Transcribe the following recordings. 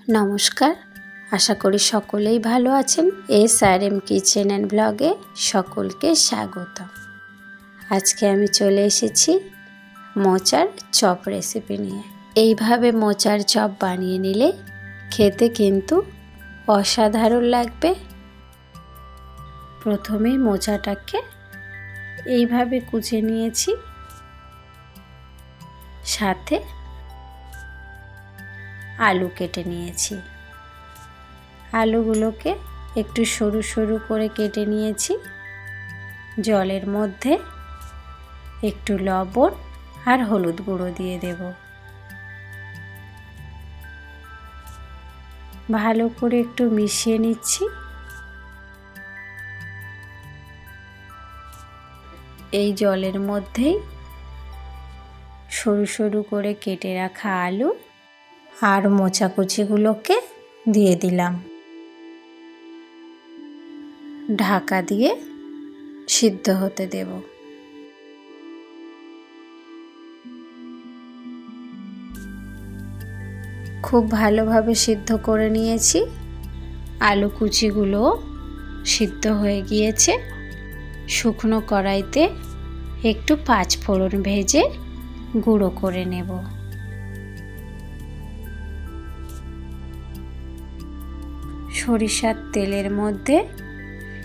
নমস্কার, আশা করি সকলেই ভালো আছেন। SRM কিচেন অ্যান্ড ব্লগে সকলকে স্বাগত। আজকে আমি চলে এসেছি মোচার চপ রেসিপি নিয়ে। এইভাবে মোচার চপ বানিয়ে নিলে খেতে কিন্তু অসাধারণ লাগবে। প্রথমে মোচাটাকে এইভাবে কুচে নিয়েছি, সাথে আলু কেটে নিয়েছি। আলুগুলোকে একটু সরু সরু করে কেটে নিয়েছি। জলের মধ্যে একটু লবণ আর হলুদ গুঁড়ো দিয়ে দেব। ভালো করে একটু মিশিয়ে নিচ্ছি। এই জলের মধ্যেই সরু সরু করে কেটে রাখা আলু আর মোচা কুচিগুলোকে দিয়ে দিলাম। ঢাকা দিয়ে সিদ্ধ হতে দেব। খুব ভালোভাবে সিদ্ধ করে নিয়েছি। আলু কুচিগুলো সিদ্ধ হয়ে গিয়েছে। শুকনো কড়াইতে একটু 5 ফোড়ন ভেজে গুঁড়ো করে নেব। সরিষার তেলের মধ্যে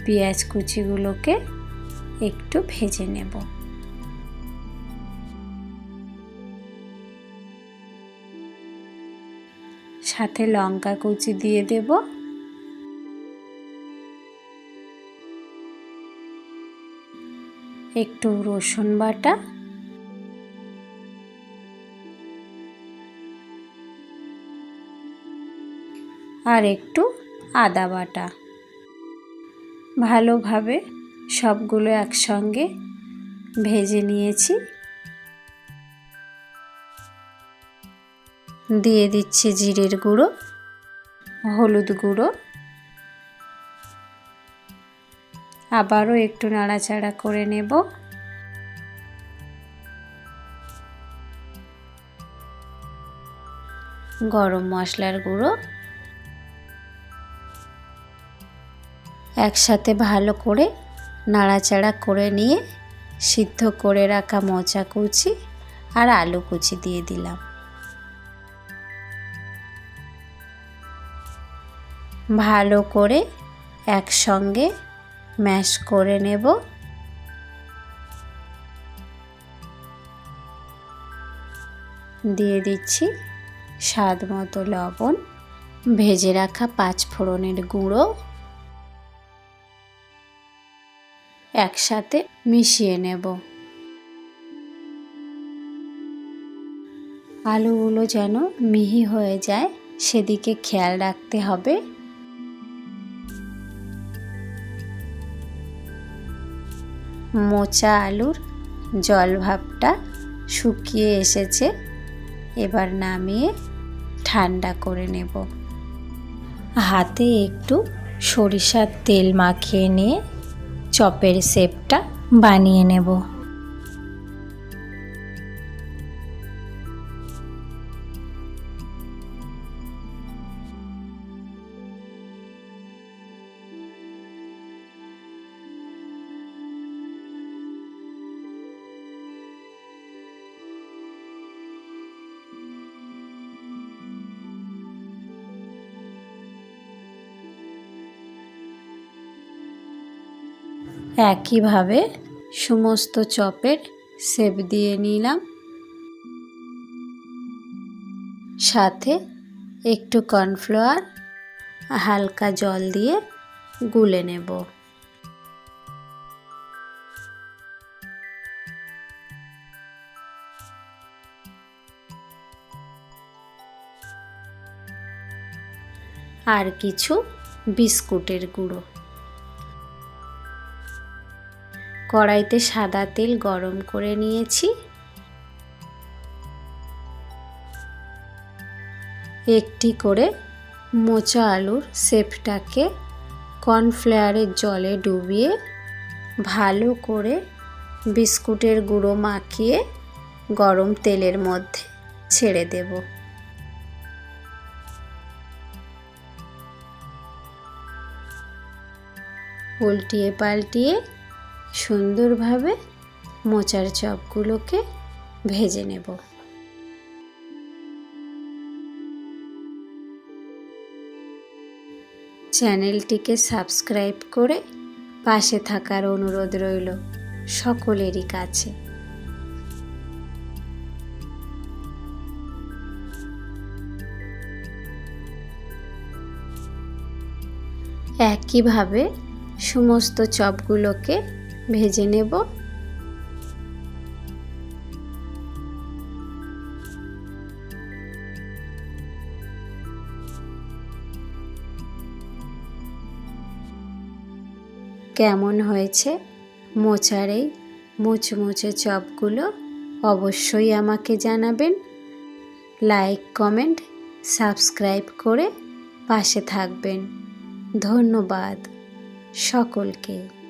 পেঁয়াজ কুচিগুলোকে একটু ভেজে নেব। সাথে লঙ্কা কুচি দিয়ে দেব। একটু রসুন বাটা, আর একটু আদা বাটা। ভালোভাবে সবগুলো একসঙ্গে ভেজে নিয়েছি। দিয়ে দিচ্ছি জিরের গুঁড়ো, হলুদ গুঁড়ো। আবারও একটু নাড়াচাড়া করে নেব। গরম মশলার গুঁড়ো। একসাথে ভালো করে নাড়াচাড়া করে নিয়ে সিদ্ধ করে রাখা মোচা কুচি আর আলু কুচি দিয়ে দিলাম। ভালো করে একসঙ্গে ম্যাশ করে নেব। দিয়ে দিচ্ছি স্বাদ মতো লবণ, ভেজে রাখা 5 ফোড়নের গুঁড়ো। একসাথে মিশিয়ে নেব। আলুগুলো যেন মিহি হয়ে যায় সেদিকে খেয়াল রাখতে হবে। মোচা আলুর জল ভাবটা শুকিয়ে এসেছে। এবার নামিয়ে ঠান্ডা করে নেব। হাতে একটু সরিষার তেল মাখিয়ে নিয়ে চপের শেপটা বানিয়ে নেব। একইভাবে সমস্ত চপের শেপ দিয়ে নিলাম। সাথে একটু কর্নফ্লাওয়ার, হালকা জল দিয়ে গুলে নেব। আর কিছু বিস্কুটের গুঁড়ো। কড়াইতে সাদা তেল গরম করে নিয়েছি। একটি করে মোচা আলুর শেপটাকে কর্নফ্লাওয়ারের জলে ডুবিয়ে ভালো করে বিস্কুটের গুঁড়ো মাখিয়ে গরম তেলের মধ্যে ছেড়ে দেব। উল্টিয়ে পাল্টিয়ে সুন্দরভাবে মোচার চপগুলোকে ভেজে নেব। চ্যানেলটিকে সাবস্ক্রাইব করে পাশে থাকার অনুরোধ রইল সকলেরই কাছে। একইভাবে সমস্ত চপগুলোকে ভেজে নেব। কেমন হয়েছে মোচার এই মুচমুচে চপগুলো অবশ্যই আমাকে জানাবেন। লাইক, কমেন্ট, সাবস্ক্রাইব করে পাশে থাকবেন। ধন্যবাদ সকলকে।